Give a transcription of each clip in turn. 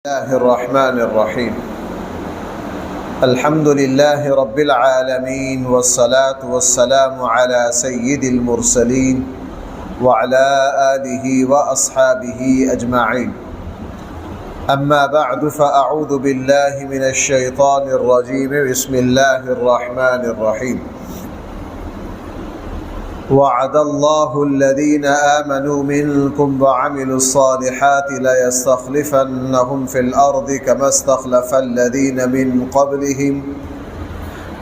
الله الرحمن الرحيم الحمد لله رب العالمين والصلاة والسلام على سيد المرسلين وعلى آله وأصحابه أجمعين أما بعد فأعوذ بالله من الشيطان الرجيم بسم الله الرحمن الرحيم وعد الله الذين آمنوا منكم وعملوا الصالحات ليستخلفنهم في الأرض كما استخلف الذين من قبلهم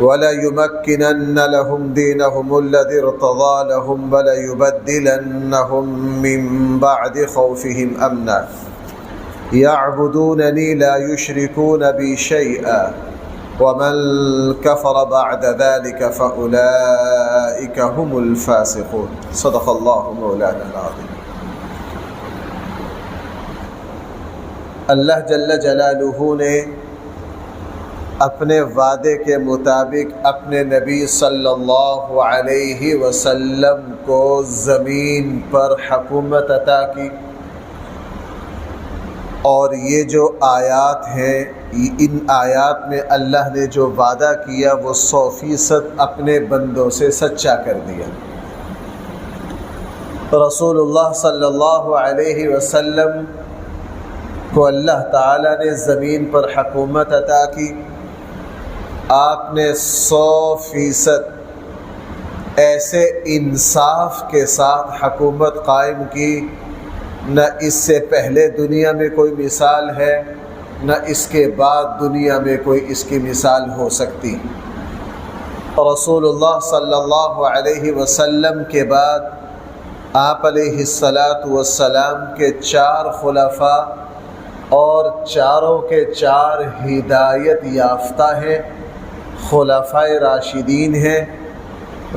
وليمكنن لهم دينهم الذي ارتضى لهم وليبدلنهم من بعد خوفهم أمنا يعبدونني لا يشركون بي شيئا ومن كفر بعد ذلك فأولئك هم الفاسقون صدق الله مولانا العظيم۔ اللہ جل جلالہ نے اپنے وعدے کے مطابق اپنے نبی صلی اللہ علیہ وسلم کو زمین پر حکومت عطا کی، اور یہ جو آیات ہیں ان آیات میں اللہ نے جو وعدہ کیا وہ 100% اپنے بندوں سے سچا کر دیا۔ رسول اللہ صلی اللہ علیہ وسلم کو اللہ تعالیٰ نے زمین پر حکومت عطا کی، آپ نے 100% ایسے انصاف کے ساتھ حکومت قائم کی، نہ اس سے پہلے دنیا میں کوئی مثال ہے نہ اس کے بعد دنیا میں کوئی اس کی مثال ہو سکتی۔ رسول اللہ صلی اللہ علیہ وسلم کے بعد آپ علیہ السلام کے 4 خلفاء اور چاروں کے 4 ہدایت یافتہ ہیں، خلفاء راشدین ہیں۔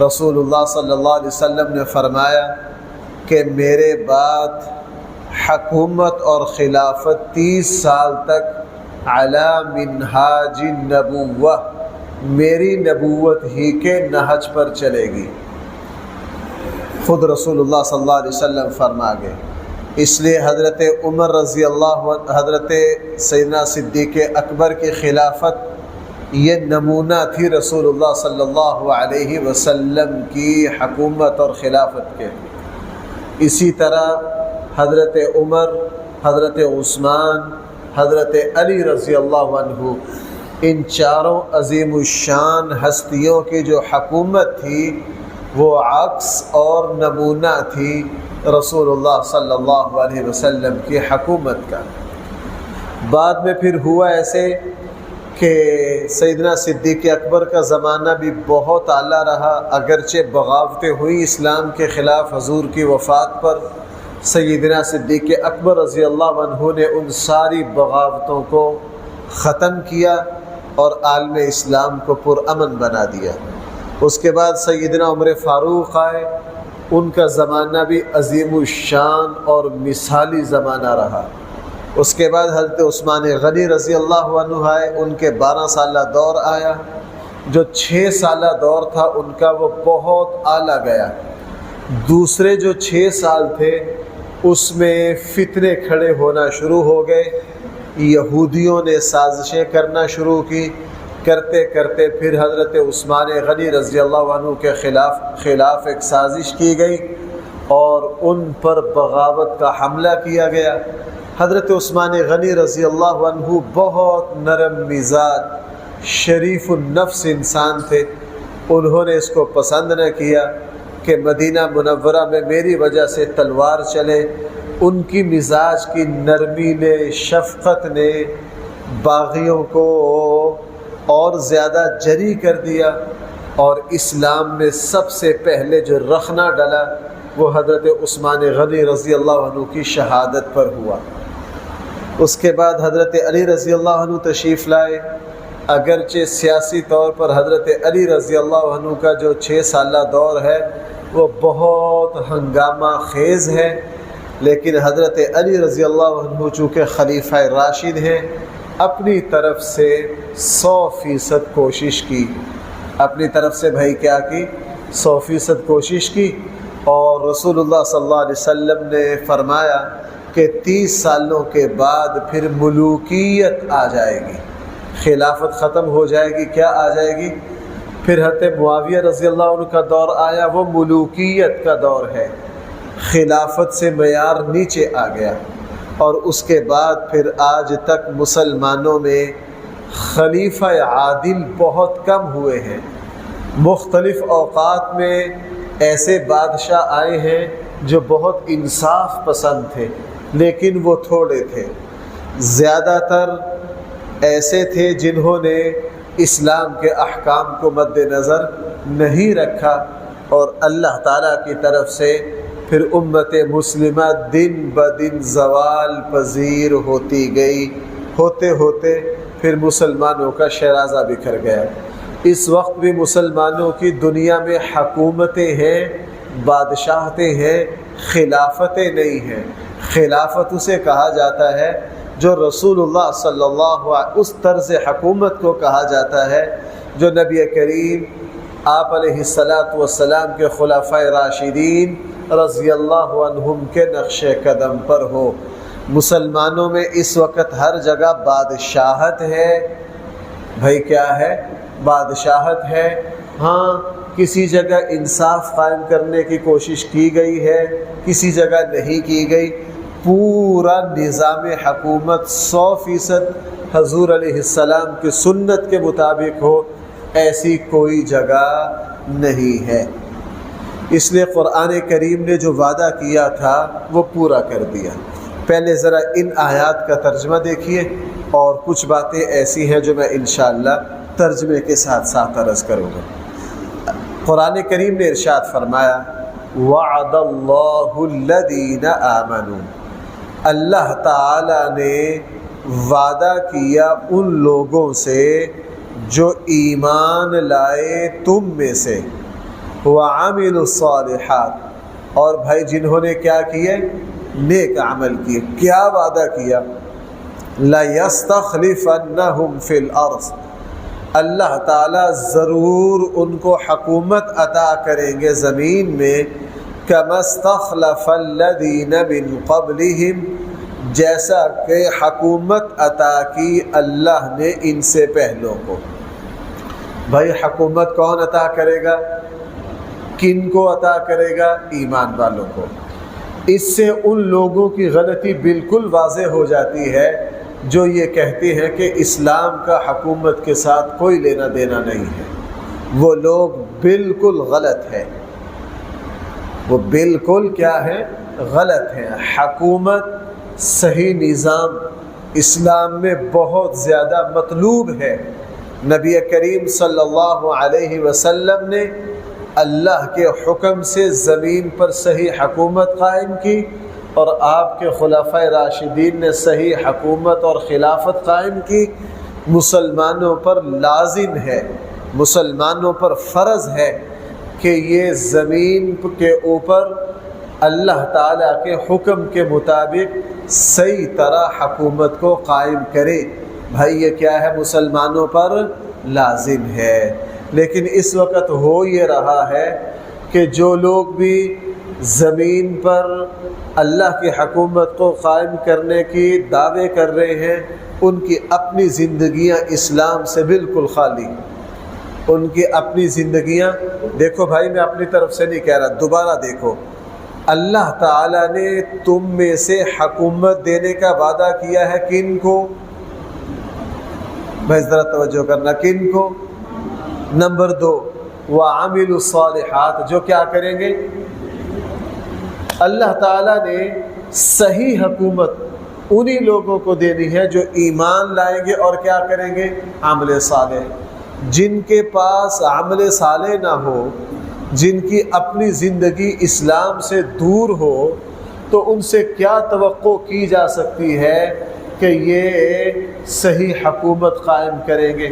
رسول اللہ صلی اللہ علیہ وسلم نے فرمایا کہ میرے بعد حکومت اور خلافت 30 سال تک علی منہاج النبوہ، میری نبوت ہی کے نہج پر چلے گی۔ خود رسول اللہ صلی اللہ علیہ وسلم فرما گئے۔ اس لیے حضرت عمر رضی اللہ عنہ، حضرت سیدنا صدیق اکبر کی خلافت یہ نمونہ تھی رسول اللہ صلی اللہ علیہ وسلم کی حکومت اور خلافت کے۔ اسی طرح حضرت عمر، حضرت عثمان، حضرت علی رضی اللہ عنہ، ان چاروں عظیم الشان ہستیوں کی جو حکومت تھی وہ عکس اور نمونہ تھی رسول اللہ صلی اللہ علیہ وسلم کی حکومت کا۔ بعد میں پھر ہوا ایسے کہ سیدنا صدیق اکبر کا زمانہ بھی بہت اعلیٰ رہا، اگرچہ بغاوتیں ہوئی اسلام کے خلاف حضور کی وفات پر۔ سیدنا صدیق اکبر رضی اللہ عنہ نے ان ساری بغاوتوں کو ختم کیا اور عالم اسلام کو پرامن بنا دیا۔ اس کے بعد سیدنا عمر فاروق آئے، ان کا زمانہ بھی عظیم الشان اور مثالی زمانہ رہا۔ اس کے بعد حضرت عثمان غنی رضی اللہ عنہ آئے، ان کے 12 سالہ دور آیا۔ جو 6 سالہ دور تھا ان کا وہ بہت اعلیٰ گیا۔ دوسرے جو 6 سال تھے اس میں فتنے کھڑے ہونا شروع ہو گئے، یہودیوں نے سازشیں کرنا شروع کی، کرتے کرتے پھر حضرت عثمان غنی رضی اللہ عنہ کے خلاف ایک سازش کی گئی اور ان پر بغاوت کا حملہ کیا گیا۔ حضرت عثمان غنی رضی اللہ عنہ بہت نرم مزاج، شریف النفس انسان تھے۔ انہوں نے اس کو پسند نہ کیا کہ مدینہ منورہ میں میری وجہ سے تلوار چلے۔ ان کی مزاج کی نرمی نے، شفقت نے باغیوں کو اور زیادہ جری کر دیا، اور اسلام میں سب سے پہلے جو رخنہ ڈلا وہ حضرت عثمان غنی رضی اللہ عنہ کی شہادت پر ہوا۔ اس کے بعد حضرت علی رضی اللہ عنہ تشریف لائے۔ اگرچہ سیاسی طور پر حضرت علی رضی اللہ عنہ کا جو 6 سالہ دور ہے وہ بہت ہنگامہ خیز ہے، لیکن حضرت علی رضی اللہ عنہ چونکہ خلیفہ راشد ہیں، اپنی طرف سے 100% کوشش کی، اپنی طرف سے بھائی کیا کی 100% کوشش کی، اور رسول اللہ صلی اللہ علیہ وسلم نے فرمایا کہ 30 سالوں کے بعد پھر ملوکیت آ جائے گی، خلافت ختم ہو جائے گی، کیا آ جائے گی؟ پھر حضرت معاویہ رضی اللہ عنہ کا دور آیا، وہ ملوکیت کا دور ہے، خلافت سے معیار نیچے آ گیا، اور اس کے بعد پھر آج تک مسلمانوں میں خلیفہ عادل بہت کم ہوئے ہیں۔ مختلف اوقات میں ایسے بادشاہ آئے ہیں جو بہت انصاف پسند تھے، لیکن وہ تھوڑے تھے۔ زیادہ تر ایسے تھے جنہوں نے اسلام کے احکام کو مد نظر نہیں رکھا، اور اللہ تعالیٰ کی طرف سے پھر امت مسلمہ دن بدن زوال پذیر ہوتی گئی، ہوتے ہوتے پھر مسلمانوں کا شیرازہ بکھر گیا۔ اس وقت بھی مسلمانوں کی دنیا میں حکومتیں ہیں، بادشاہتیں ہیں، خلافتیں نہیں ہیں۔ خلافت اسے کہا جاتا ہے جو رسول اللہ صلی اللہ علیہ اس طرز حکومت کو کہا جاتا ہے جو نبی کریم آپ علیہ السلام کے خلفائے راشدین رضی اللہ عنہم کے نقش قدم پر ہو۔ مسلمانوں میں اس وقت ہر جگہ بادشاہت ہے، بھائی کیا ہے؟ بادشاہت ہے۔ ہاں، کسی جگہ انصاف قائم کرنے کی کوشش کی گئی ہے، کسی جگہ نہیں کی گئی۔ پورا نظام حکومت 100% حضور علیہ السلام کی سنت کے مطابق ہو، ایسی کوئی جگہ نہیں ہے۔ اس لیے قرآن کریم نے جو وعدہ کیا تھا وہ پورا کر دیا۔ پہلے ذرا ان آیات کا ترجمہ دیکھیے، اور کچھ باتیں ایسی ہیں جو میں انشاءاللہ ترجمے کے ساتھ ساتھ عرض کروں گا۔ قرآن کریم نے ارشاد فرمایا، وعد اللہ الذین آمنوا، اللہ تعالی نے وعدہ کیا ان لوگوں سے جو ایمان لائے تم میں سے، وعملوا الصالحات، اور بھائی جنہوں نے کیا کیے؟ نیک عمل کیے۔ کیا وعدہ کیا؟ لَيَسْتَخْلِفَنَّهُمْ فِي الْأَرْضِ، اللہ تعالیٰ ضرور ان کو حکومت عطا کریں گے زمین میں، كَمَا اسْتَخْلَفَ الَّذِينَ مِن قَبْلِهِمْ، جیسا کہ حکومت عطا کی اللہ نے ان سے پہلوں کو۔ بھائی حکومت کون عطا کرے گا؟ کن کو عطا کرے گا؟ ایمان والوں کو۔ اس سے ان لوگوں کی غلطی بالکل واضح ہو جاتی ہے جو یہ کہتے ہیں کہ اسلام کا حکومت کے ساتھ کوئی لینا دینا نہیں ہے۔ وہ لوگ بالکل غلط ہے، وہ بالکل کیا ہے؟ غلط ہے۔ حکومت صحیح نظام اسلام میں بہت زیادہ مطلوب ہے۔ نبی کریم صلی اللہ علیہ وسلم نے اللہ کے حکم سے زمین پر صحیح حکومت قائم کی، اور آپ کے خلفائے راشدین نے صحیح حکومت اور خلافت قائم کی۔ مسلمانوں پر لازم ہے، مسلمانوں پر فرض ہے کہ یہ زمین کے اوپر اللہ تعالیٰ کے حکم کے مطابق صحیح طرح حکومت کو قائم کرے۔ بھائی یہ کیا ہے؟ مسلمانوں پر لازم ہے۔ لیکن اس وقت ہو یہ رہا ہے کہ جو لوگ بھی زمین پر اللہ کی حکومت کو قائم کرنے کی دعوے کر رہے ہیں، ان کی اپنی زندگیاں اسلام سے بالکل خالی، ان کی اپنی زندگیاں۔ دیکھو بھائی، میں اپنی طرف سے نہیں کہہ رہا، دوبارہ دیکھو، اللہ تعالیٰ نے تم میں سے حکومت دینے کا وعدہ کیا ہے کن کو؟ بھائی ذرا توجہ کرنا، کن کو؟ نمبر 2، وَعَمِلُوا الصَّالِحَاتِ، جو کیا کریں گے؟ اللہ تعالیٰ نے صحیح حکومت انہی لوگوں کو دینی ہے جو ایمان لائیں گے اور کیا کریں گے؟ عمل صالح۔ جن کے پاس عمل صالح نہ ہو، جن کی اپنی زندگی اسلام سے دور ہو، تو ان سے کیا توقع کی جا سکتی ہے کہ یہ صحیح حکومت قائم کریں گے؟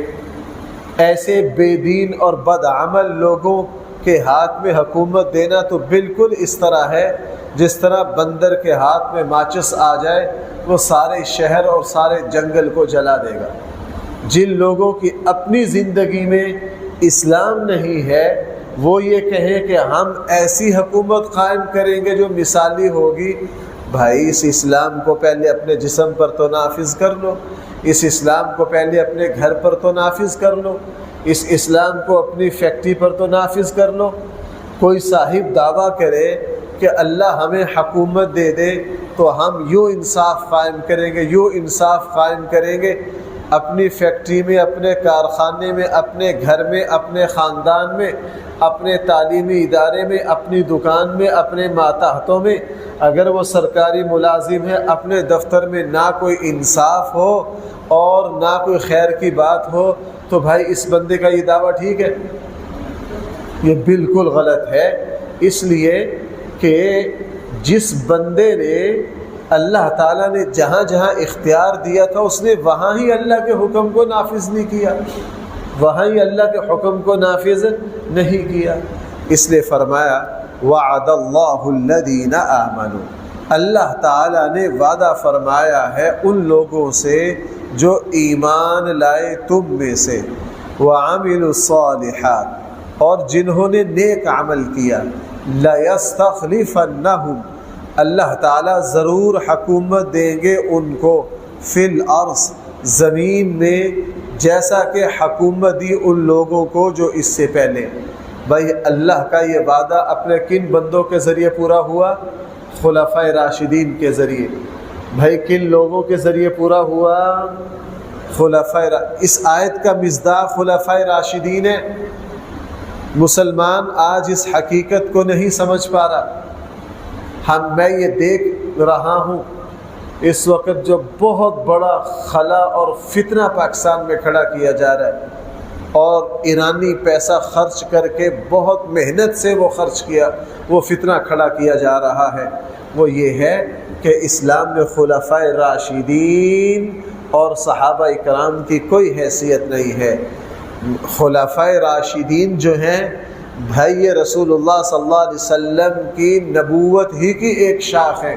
ایسے بے دین اور بدعمل لوگوں کے ہاتھ میں حکومت دینا تو بالکل اس طرح ہے جس طرح بندر کے ہاتھ میں ماچس آ جائے، وہ سارے شہر اور سارے جنگل کو جلا دے گا۔ جن لوگوں کی اپنی زندگی میں اسلام نہیں ہے، وہ یہ کہیں کہ ہم ایسی حکومت قائم کریں گے جو مثالی ہوگی، بھائی اس اسلام کو پہلے اپنے جسم پر تو نافذ کر لو، اس اسلام کو پہلے اپنے گھر پر تو نافذ کر لو، اس اسلام کو اپنی فیکٹری پر تو نافذ کر لو۔ کوئی صاحب دعویٰ کرے کہ اللہ ہمیں حکومت دے دے تو ہم یوں انصاف قائم کریں گے، یوں انصاف قائم کریں گے، اپنی فیکٹری میں، اپنے کارخانے میں، اپنے گھر میں، اپنے خاندان میں، اپنے تعلیمی ادارے میں، اپنی دکان میں، اپنے ماتحتوں میں، اگر وہ سرکاری ملازم ہے اپنے دفتر میں نہ کوئی انصاف ہو اور نہ کوئی خیر کی بات ہو تو بھائی اس بندے کا یہ دعویٰ ٹھیک ہے؟ یہ بالکل غلط ہے۔ اس لیے کہ جس بندے نے اللہ تعالیٰ نے جہاں جہاں اختیار دیا تھا اس نے وہاں ہی اللہ کے حکم کو نافذ نہیں کیا، وہاں ہی اللہ کے حکم کو نافذ نہیں کیا۔ اس لیے فرمایا وعد اللہ الذین آمنوا، اللہ تعالیٰ نے وعدہ فرمایا ہے ان لوگوں سے جو ایمان لائے تم میں سے، وعملوا الصالحات، اور جنہوں نے نیک عمل کیا، لَيَسْتَخْلِفَنَّهُمْ، اللہ تعالیٰ ضرور حکومت دیں گے ان کو، فی الارض، زمین میں، جیسا کہ حکومت دی ان لوگوں کو جو اس سے پہلے۔ بھائی اللہ کا یہ وعدہ اپنے کن بندوں کے ذریعے پورا ہوا؟ خلفائے راشدین کے ذریعے۔ بھائی کن لوگوں کے ذریعے پورا ہوا؟ اس آیت کا مصداق خلفائے راشدین ہے۔ مسلمان آج اس حقیقت کو نہیں سمجھ پا رہا۔ میں یہ دیکھ رہا ہوں اس وقت جو بہت بڑا خلا اور فتنہ پاکستان میں کھڑا کیا جا رہا ہے، اور ایرانی پیسہ خرچ کر کے بہت محنت سے وہ خرچ کیا، وہ فتنہ کھڑا کیا جا رہا ہے، وہ یہ ہے کہ اسلام میں خلفائے راشدین اور صحابہ اکرام کی کوئی حیثیت نہیں ہے۔ خلفائے راشدین جو ہیں بھائی یہ رسول اللہ صلی اللہ علیہ وسلم کی نبوت ہی کی ایک شاخ ہے۔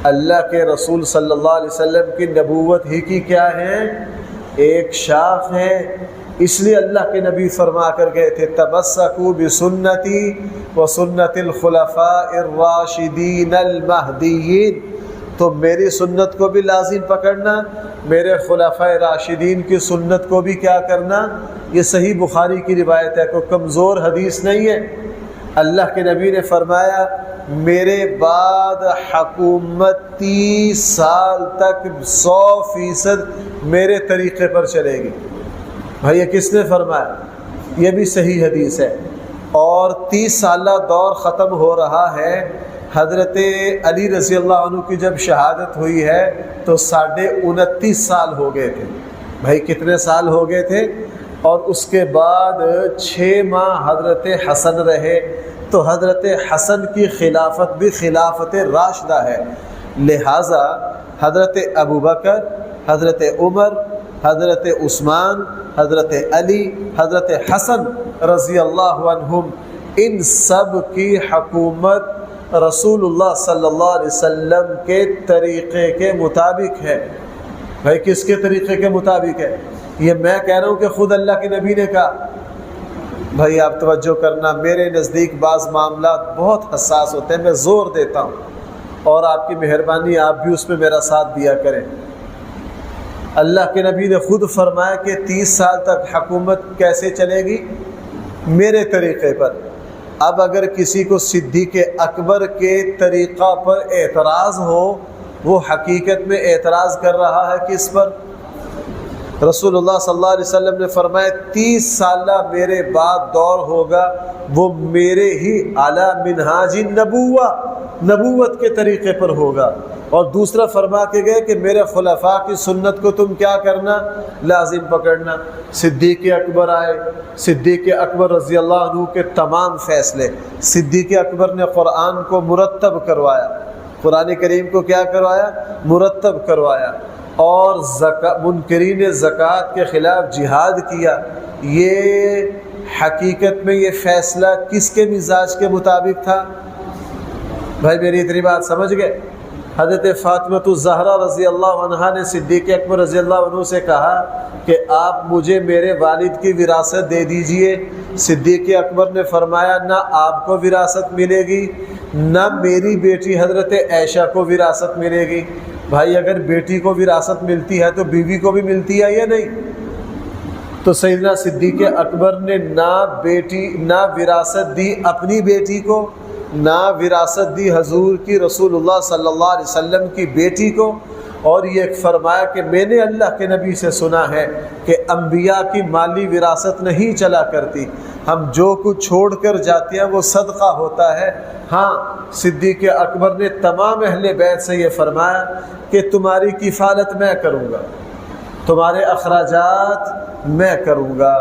اللہ کے رسول صلی اللہ علیہ وسلم کی نبوت ہی کی کیا ہے؟ ایک شاخ ہے۔ اس لیے اللہ کے نبی فرما کر گئے تھے تمسکوا بسنتی وسنت الخلفاء الراشدین المہدیین، تو میری سنت کو بھی لازم پکڑنا، میرے خلفائے راشدین کی سنت کو بھی کیا کرنا۔ یہ صحیح بخاری کی روایت ہے، کوئی کمزور حدیث نہیں ہے۔ اللہ کے نبی نے فرمایا میرے بعد حکومت 30 سال تک 100% میرے طریقے پر چلے گی۔ بھائی یہ کس نے فرمایا؟ یہ بھی صحیح حدیث ہے۔ اور 30 سالہ دور ختم ہو رہا ہے۔ حضرت علی رضی اللہ عنہ کی جب شہادت ہوئی ہے تو 29.5 سال ہو گئے تھے۔ بھائی کتنے سال ہو گئے تھے؟ اور اس کے بعد 6 ماہ حضرت حسن رہے، تو حضرت حسن کی خلافت بھی خلافت راشدہ ہے۔ لہٰذا حضرت ابوبکر، حضرت عمر، حضرت عثمان، حضرت علی، حضرت حسن رضی اللہ عنہم، ان سب کی حکومت رسول اللہ صلی اللہ علیہ وسلم کے طریقے کے مطابق ہے۔ بھائی کس کے طریقے کے مطابق ہے؟ یہ میں کہہ رہا ہوں کہ خود اللہ کے نبی نے کہا۔ بھائی آپ توجہ کرنا، میرے نزدیک بعض معاملات بہت حساس ہوتے ہیں، میں زور دیتا ہوں، اور آپ کی مہربانی آپ بھی اس میں میرا ساتھ دیا کریں۔ اللہ کے نبی نے خود فرمایا کہ 30 سال تک حکومت کیسے چلے گی؟ میرے طریقے پر۔ اب اگر کسی کو صدیق اکبر کے طریقہ پر اعتراض ہو، وہ حقیقت میں اعتراض کر رہا ہے کس پر؟ رسول اللہ صلی اللہ علیہ وسلم نے فرمایا 30 سالہ میرے بعد دور ہوگا، وہ میرے ہی اعلیٰ منہاج نبوت کے طریقے پر ہوگا۔ اور دوسرا فرما کے گئے کہ میرے خلفاء کی سنت کو تم کیا کرنا؟ لازم پکڑنا۔ صدیق اکبر آئے، صدیق اکبر رضی اللہ عنہ کے تمام فیصلے، صدیق اکبر نے قرآن کو مرتب کروایا، قرآن کریم کو کیا کروایا؟ مرتب کروایا۔ اور منکرین زکوٰۃ کے خلاف جہاد کیا۔ یہ حقیقت میں یہ فیصلہ کس کے مزاج کے مطابق تھا؟ بھائی میری اتنی بات سمجھ گئے؟ حضرت فاطمہ الزہرا رضی اللہ عنہا نے صدیق اکبر رضی اللہ عنہ سے کہا کہ آپ مجھے میرے والد کی وراثت دے دیجئے۔ صدیق اکبر نے فرمایا نہ آپ کو وراثت ملے گی، نہ میری بیٹی حضرت عائشہ کو وراثت ملے گی۔ بھائی اگر بیٹی کو وراثت ملتی ہے تو بیوی کو بھی ملتی ہے یا نہیں؟ تو سیدنا صدیق اکبر نے نہ وراثت دی اپنی بیٹی کو، نہ وراثت دی حضور کی رسول اللہ صلی اللہ علیہ وسلم کی بیٹی کو، اور یہ فرمایا کہ میں نے اللہ کے نبی سے سنا ہے کہ انبیاء کی مالی وراثت نہیں چلا کرتی، ہم جو کچھ چھوڑ کر جاتے ہیں وہ صدقہ ہوتا ہے۔ ہاں صدیق اکبر نے تمام اہل بیت سے یہ فرمایا کہ تمہاری کفالت میں کروں گا، تمہارے اخراجات میں کروں گا،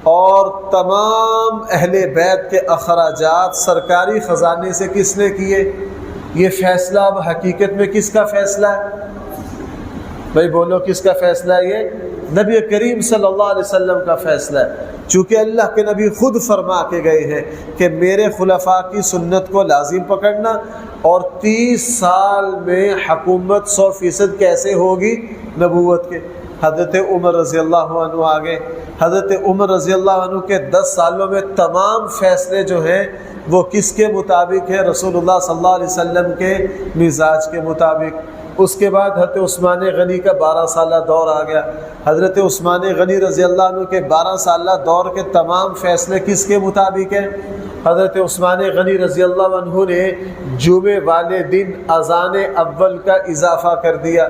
اور تمام اہل بیت کے اخراجات سرکاری خزانے سے کس نے کیے؟ یہ فیصلہ اب حقیقت میں کس کا فیصلہ ہے؟ بھائی بولو کس کا فیصلہ ہے؟ یہ نبی کریم صلی اللہ علیہ وسلم کا فیصلہ ہے، چونکہ اللہ کے نبی خود فرما کے گئے ہیں کہ میرے خلفاء کی سنت کو لازم پکڑنا، اور 30 سال میں حکومت 100% کیسے ہوگی؟ نبوت کے۔ حضرت عمر رضی اللہ عنہ آگے، حضرت عمر رضی اللہ عنہ کے 10 سالوں میں تمام فیصلے جو ہیں وہ کس کے مطابق ہیں؟ رسول اللہ صلی اللہ علیہ وسلم کے مزاج کے مطابق۔ اس کے بعد حضرت عثمان غنی کا 12 سالہ دور آ گیا، حضرت عثمان غنی رضی اللہ عنہ کے 12 سالہ دور کے تمام فیصلے کس کے مطابق ہیں؟ حضرت عثمان غنی رضی اللہ عنہ نے جمعے والے دن اذان اول کا اضافہ کر دیا۔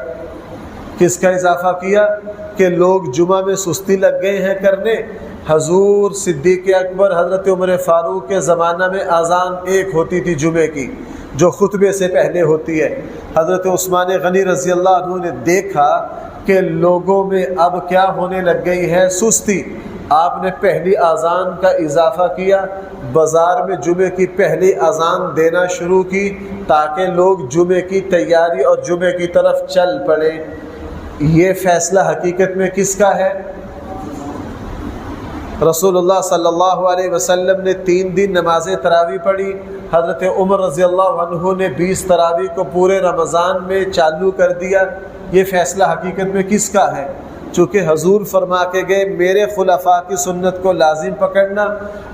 کس کا اضافہ کیا؟ کہ لوگ جمعہ میں سستی لگ گئے ہیں کرنے۔ حضور صدیق اکبر حضرت عمر فاروق کے زمانہ میں اذان ایک ہوتی تھی جمعے کی، جو خطبے سے پہلے ہوتی ہے۔ حضرت عثمان غنی رضی اللہ عنہ نے دیکھا کہ لوگوں میں اب کیا ہونے لگ گئی ہے؟ سستی۔ آپ نے پہلی اذان کا اضافہ کیا، بازار میں جمعے کی پہلی اذان دینا شروع کی تاکہ لوگ جمعے کی تیاری اور جمعے کی طرف چل پڑیں۔ یہ فیصلہ حقیقت میں کس کا ہے؟ رسول اللہ صلی اللہ علیہ وسلم نے 3 دن نماز تراویح پڑھی، حضرت عمر رضی اللہ عنہ نے 20 تراویح کو پورے رمضان میں چالو کر دیا۔ یہ فیصلہ حقیقت میں کس کا ہے؟ چونکہ حضور فرما کے گئے میرے خلفاء کی سنت کو لازم پکڑنا،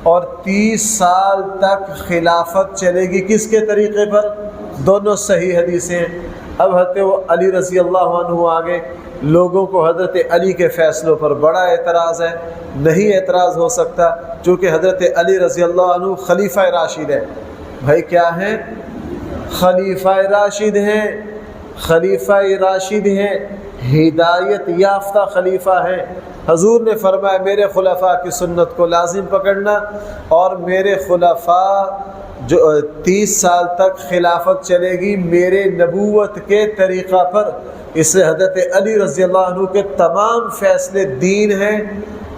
اور 30 سال تک خلافت چلے گی کس کے طریقے پر؟ دونوں صحیح حدیثیں ہیں۔ اب حضرت علی رضی اللہ عنہ آگے، لوگوں کو حضرت علی کے فیصلوں پر بڑا اعتراض ہے، نہیں اعتراض ہو سکتا چونکہ حضرت علی رضی اللہ عنہ خلیفہ راشد ہے۔ بھائی کیا ہیں؟ خلیفہ راشد ہیں، خلیفہ راشد ہیں، ہدایت یافتہ خلیفہ ہیں۔ حضور نے فرمایا میرے خلفاء کی سنت کو لازم پکڑنا، اور میرے خلفاء جو 30 سال تک خلافت چلے گی میرے نبوت کے طریقہ پر۔ اس سے حضرت علی رضی اللہ عنہ کے تمام فیصلے دین ہیں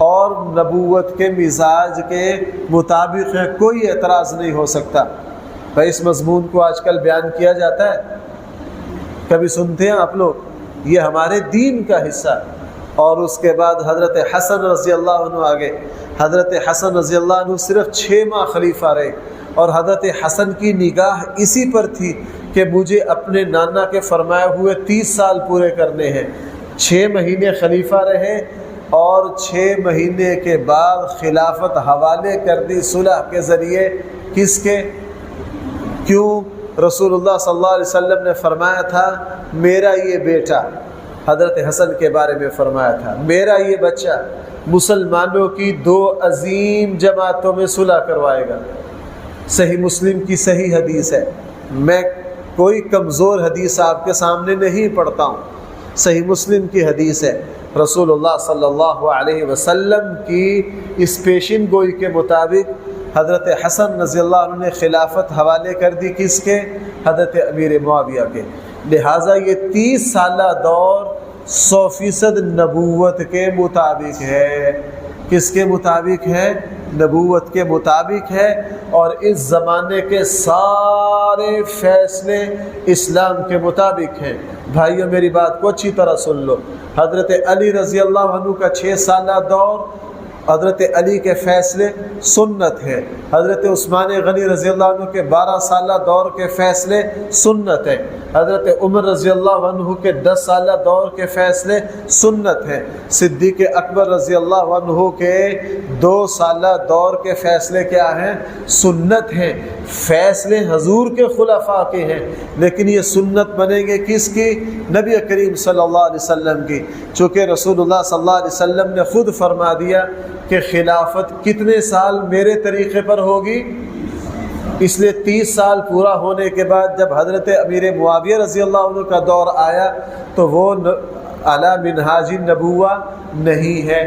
اور نبوت کے مزاج کے مطابق ہیں، کوئی اعتراض نہیں ہو سکتا۔ بھائی اس مضمون کو آج کل بیان کیا جاتا ہے، کبھی سنتے ہیں آپ لوگ؟ یہ ہمارے دین کا حصہ ہے۔ اور اس کے بعد حضرت حسن رضی اللہ عنہ آگے، حضرت حسن رضی اللہ عنہ صرف 6 ماہ خلیفہ رہے، اور حضرت حسن کی نگاہ اسی پر تھی کہ مجھے اپنے نانا کے فرمائے ہوئے 30 سال پورے کرنے ہیں۔ 6 مہینے خلیفہ رہے، اور 6 مہینے کے بعد خلافت حوالے کر دی صلح کے ذریعے۔ کس کے؟ کیوں؟ رسول اللہ صلی اللہ علیہ وسلم نے فرمایا تھا میرا یہ بیٹا، حضرت حسن کے بارے میں فرمایا تھا میرا یہ بچہ مسلمانوں کی 2 عظیم جماعتوں میں صلح کروائے گا۔ صحیح مسلم کی صحیح حدیث ہے، میں کوئی کمزور حدیث آپ کے سامنے نہیں پڑھتا ہوں، صحیح مسلم کی حدیث ہے۔ رسول اللہ صلی اللہ علیہ وسلم کی اس پیشن گوئی کے مطابق حضرت حسن رضی اللہ عنہ نے خلافت حوالے کر دی کس کے؟ حضرت امیر معاویہ کے۔ لہٰذا یہ 30 سالہ دور 100% نبوت کے مطابق ہے۔ کس کے مطابق ہے؟ نبوت کے مطابق ہے، اور اس زمانے کے سارے فیصلے اسلام کے مطابق ہیں۔ بھائیو میری بات کو اچھی طرح سن لو۔ حضرت علی رضی اللہ عنہ کا 6 سالہ دور، حضرت علی کے فیصلے سنت ہے۔ حضرت عثمان غنی رضی اللہ عنہ کے 12 سالہ دور کے فیصلے سنت ہیں۔ حضرت عمر رضی اللہ عنہ کے 10 سالہ دور کے فیصلے سنت ہیں، صدیق اکبر رضی اللہ عنہ کے 2 سالہ دور کے فیصلے کیا ہیں؟ سنت ہیں۔ فیصلے حضور کے خلفاء کے ہیں، لیکن یہ سنت بنیں گے کس کی؟ نبی کریم صلی اللہ علیہ وسلم کی، چونکہ رسول اللہ صلی اللہ علیہ وسلم نے خود فرما دیا کہ خلافت کتنے سال میرے طریقے پر ہوگی؟ اس لیے 30 سال پورا ہونے کے بعد جب حضرت امیر معاویہ رضی اللہ عنہ کا دور آیا تو وہ علی منہاج النبوہ نہیں ہے،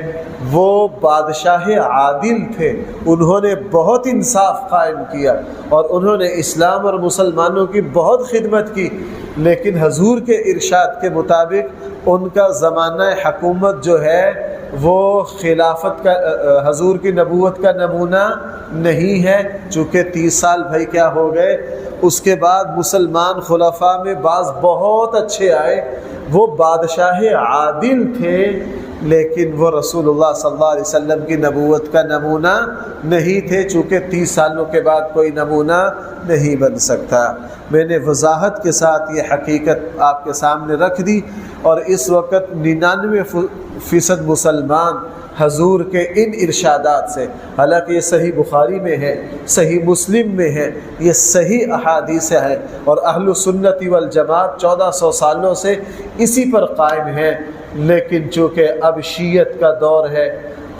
وہ بادشاہ عادل تھے، انہوں نے بہت انصاف قائم کیا اور انہوں نے اسلام اور مسلمانوں کی بہت خدمت کی، لیکن حضور کے ارشاد کے مطابق ان کا زمانہ حکومت جو ہے وہ خلافت کا، حضور کی نبوت کا نمونہ نہیں ہے، چونکہ 30 سال بھائی کیا ہو گئے۔ اس کے بعد مسلمان خلفاء میں بعض بہت اچھے آئے، وہ بادشاہ عادل تھے، لیکن وہ رسول اللہ صلی اللہ علیہ وسلم کی نبوت کا نمونہ نہیں تھے، چونکہ 30 سالوں کے بعد کوئی نمونہ نہیں بن سکتا۔ میں نے وضاحت کے ساتھ یہ حقیقت آپ کے سامنے رکھ دی، اور اس وقت 99% مسلمان حضور کے ان ارشادات سے، حالانکہ یہ صحیح بخاری میں ہے، صحیح مسلم میں ہے، یہ صحیح احادیث ہے، اور اہل سنت والجماعت 1400 سالوں سے اسی پر قائم ہے، لیکن چونکہ اب شیعت کا دور ہے،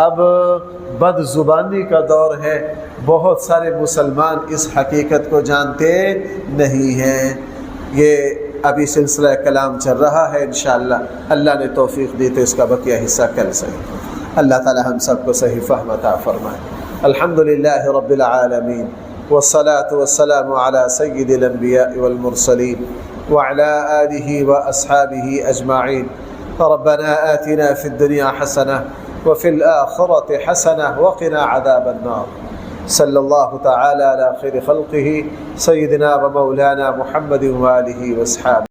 اب بد زبانی کا دور ہے، بہت سارے مسلمان اس حقیقت کو جانتے نہیں ہیں۔ یہ ابھی سلسلہ کلام چل رہا ہے، انشاءاللہ اللہ نے توفیق دی تو اس کا بقیہ حصہ کل سے۔ اللہ تعالی ہم سب کو صحیح فہم عطا فرمائے۔ الحمدللہ رب العالمین، والصلاة والسلام على سید الانبیاء والمرسلین وعلى آلہ واصحابہ اجمعین۔ ربنا آتنا فی الدنیا حسنہ وفی الآخرة حسنہ وقنا عذاب النار۔ صلی اللہ تعالی علی خیر خلقہ سیدنا و مولانا محمد وآلہ واصحابہ۔